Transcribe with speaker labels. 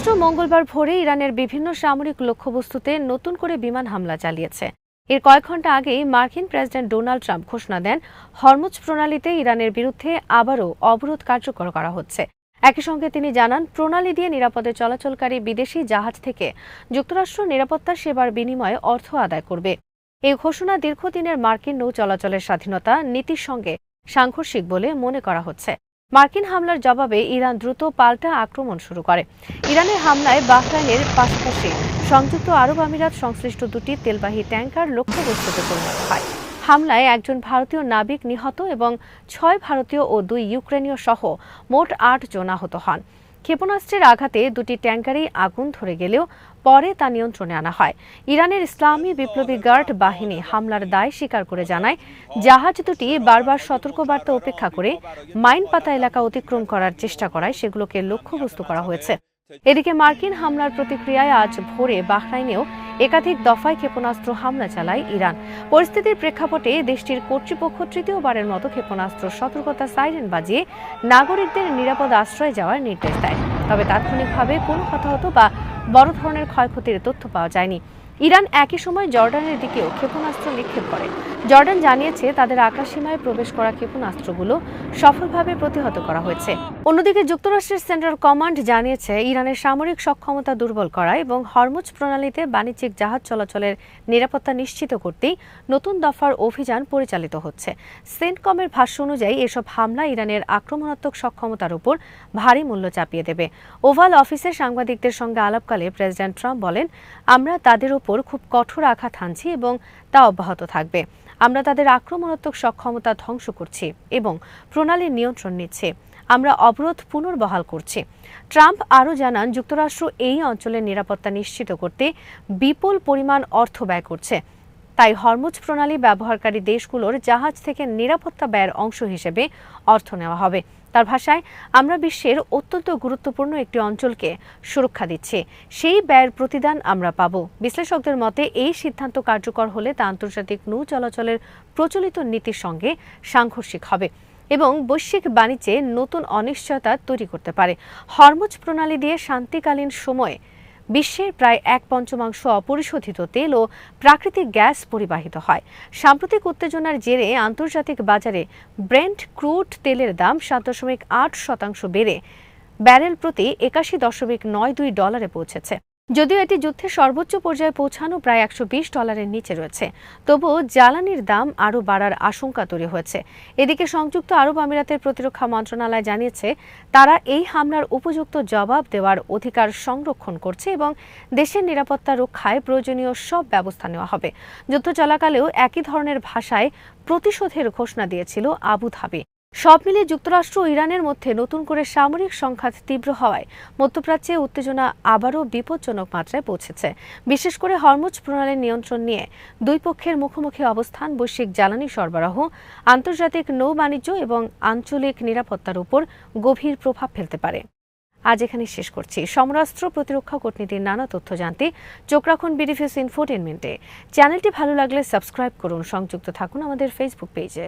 Speaker 1: যুক্তরাষ্ট্র মঙ্গলবার ভোরে ইরানের বিভিন্ন সামরিক লক্ষ্যবস্তুতে নতুন করে বিমান হামলা চালিয়েছে। এর কয়েক ঘণ্টা আগেই মার্কিন প্রেসিডেন্ট ডোনাল্ড ট্রাম্প ঘোষণা দেন হরমুজ প্রণালীতে ইরানের বিরুদ্ধে আবারও অবরোধ কার্যকর করা হচ্ছে। একই সঙ্গে তিনি জানান, প্রণালী দিয়ে নিরাপদে চলাচলকারী বিদেশি জাহাজ থেকে যুক্তরাষ্ট্র নিরাপত্তা সেবার বিনিময়ে অর্থ আদায় করবে। এই ঘোষণা দীর্ঘদিনের মার্কিন নৌ চলাচলের স্বাধীনতা নীতির সঙ্গে সাংঘর্ষিক বলে মনে করা হচ্ছে। মার্কিন হামলার জবাবে ইরান দ্রুত পাল্টা আক্রমণ শুরু করে। ইরানের হামলায় বাহরাইনের পাশাপাশি সংযুক্ত আরব আমিরাত সংশ্লিষ্ট দুটি তেলবাহী ট্যাংকার লক্ষ্যবস্তুতে পরিণত হয়। হামলায় একজন ভারতীয় নাবিক নিহত এবং ৬ ভারতীয় ও ২ ইউক্রেনীয় সহ মোট ৮ জন আহত হন। ক্ষেপণাস্ত্রের আঘাতে দুটি ট্যাংকারেই আগুন ধরে গেলেও পরে তা নিয়ন্ত্রণে আনা হয়। ইরানের ইসলামী বিপ্লবী গার্ড বাহিনী হামলার দায় স্বীকার করে জানায়, জাহাজ দুটি বারবার সতর্কবার্তা উপেক্ষা করে মাইনপাতা এলাকা অতিক্রম করার চেষ্টা করায় সেগুলোকে লক্ষ্যবস্তু করা হয়েছে। এদিকে মার্কিন হামলার প্রতিক্রিয়ায় আজ ভোরে বাহরাইনেও একাধিক দফায় ক্ষেপণাস্ত্র হামলা চালায় ইরান। পরিস্থিতির প্রেক্ষাপটে দেশটির কর্তৃপক্ষ তৃতীয়বারের মতো ক্ষেপণাস্ত্র সতর্কতা সাইরেন বাজিয়ে নাগরিকদের নিরাপদ আশ্রয়ে যাওয়ার নির্দেশ দেয়। তবে তাৎক্ষণিকভাবে কোনো হতাহত বা বড় ধরনের ক্ষয়ক্ষতির তথ্য পাওয়া যায়নি। ইরান একই সময় জর্ডানের দিকেও ক্ষেপণাস্ত্র নিক্ষেপ করে। জর্ডান জানিয়েছে, তাদের আকাশসীমায় প্রবেশ করা ক্ষেপণাস্ত্রগুলো সফলভাবে প্রতিহত করা হয়েছে। অন্যদিকে যুক্তরাষ্ট্রের সেন্ট্রাল কমান্ড জানিয়েছে, ইরানের সামরিক সক্ষমতা দুর্বল করা এবং হরমুজ প্রণালীতে বাণিজ্যিক জাহাজ চলাচলের নিরাপত্তা নিশ্চিত করতেই নতুন দফার অভিযান পরিচালিত হচ্ছে। সেন্টকমের ভাষ্য অনুযায়ী এসব হামলা ইরানের আক্রমণাত্মক সক্ষমতার উপর ভারী মূল্য চাপিয়ে দেবে। ওভাল অফিসে সাংবাদিকদের সঙ্গে আলাপকালে প্রেসিডেন্ট ট্রাম্প বলেন, আমরা তাদের উপর খুব কঠোর আঘাত হানছি এবং তা অব্যাহত থাকবে। আমরা তাদের আক্রমণাত্মক সক্ষমতা ধ্বংস করছি এবং প্রণালীর নিয়ন্ত্রণ নিচ্ছে। আমরা অবরোধ পুনর্বহাল করছি। ট্রাম্প আরও জানান, যুক্তরাষ্ট্র এই অঞ্চলের নিরাপত্তা নিশ্চিত করতে বিপুল পরিমাণ অর্থ ব্যয় করছে। তাই হরমুজ প্রণালী ব্যবহারকারী দেশগুলোর জাহাজ থেকে নিরাপত্তা ব্যয়ের অংশ হিসেবে অর্থ নেওয়া হবে। তার ভাষায়, আমরা বিশ্বের অত্যন্ত গুরুত্বপূর্ণ একটি অঞ্চলকে সুরক্ষা দিচ্ছি, সেই ব্যয়ের প্রতিদান আমরা পাব। বিশ্লেষকদের মতে, এই সিদ্ধান্ত কার্যকর হলে তা আন্তর্জাতিক নৌ চলাচলের প্রচলিত নীতির সঙ্গে সাংঘর্ষিক হবে এবং বৈশ্বিক বাণিজ্যে নতুন অনিশ্চয়তা তৈরি করতে পারে। হরমুজ প্রণালী দিয়ে শান্তিকালীন সময়ে বিশ্বের প্রায় ১/৫ অপরিশোধিত তেল ও প্রাকৃতিক গ্যাস পরিবাহিত হয়। সাম্প্রতিক উত্তেজনার জেরে আন্তর্জাতিক বাজারে ব্রেন্ট ক্রুড তেলের দাম ৭.৮% বেড়ে ব্যারেল প্রতি $৮১.৯২ পৌঁছেছে। যদিও এটি যুদ্ধের সর্বোচ্চ পর্যায়ে পৌঁছানো প্রায় $১২০ নিচে রয়েছে, তবুও জ্বালানির দাম আরও বাড়ার আশঙ্কা তৈরি হয়েছে। এদিকে সংযুক্ত আরব আমিরাতের প্রতিরক্ষা মন্ত্রণালয় জানিয়েছে, তারা এই হামলার উপযুক্ত জবাব দেওয়ার অধিকার সংরক্ষণ করছে এবং দেশের নিরাপত্তা রক্ষায় প্রয়োজনীয় সব ব্যবস্থা নেওয়া হবে। যুদ্ধ চলাকালেও একই ধরনের ভাষায় প্রতিশোধের ঘোষণা দিয়েছিল আবু ধাবি। সব মিলিয়ে যুক্তরাষ্ট্র ও ইরানের মধ্যে নতুন করে সামরিক সংঘাত তীব্র হওয়ায় মধ্যপ্রাচ্যে উত্তেজনা আবারও বিপজ্জনক মাত্রায় পৌঁছেছে। বিশেষ করে হরমুজ প্রণালীর নিয়ন্ত্রণ নিয়ে দুই পক্ষের মুখোমুখি অবস্থান বৈশ্বিক জ্বালানি সরবরাহ, আন্তর্জাতিক নৌ বাণিজ্য এবং আঞ্চলিক নিরাপত্তার উপর গভীর প্রভাব ফেলতে পারে। আজ এখানে শেষ করছি। সমরাস্ত্র, প্রতিরক্ষা, কূটনীতির নানা তথ্য জানতে চোখ রাখুন বিডিভিউস ইনফোটেইনমেন্টে। চ্যানেলটি ভালো লাগলে সাবস্ক্রাইব করুন। সংযুক্ত থাকুন আমাদের ফেসবুক পেজে।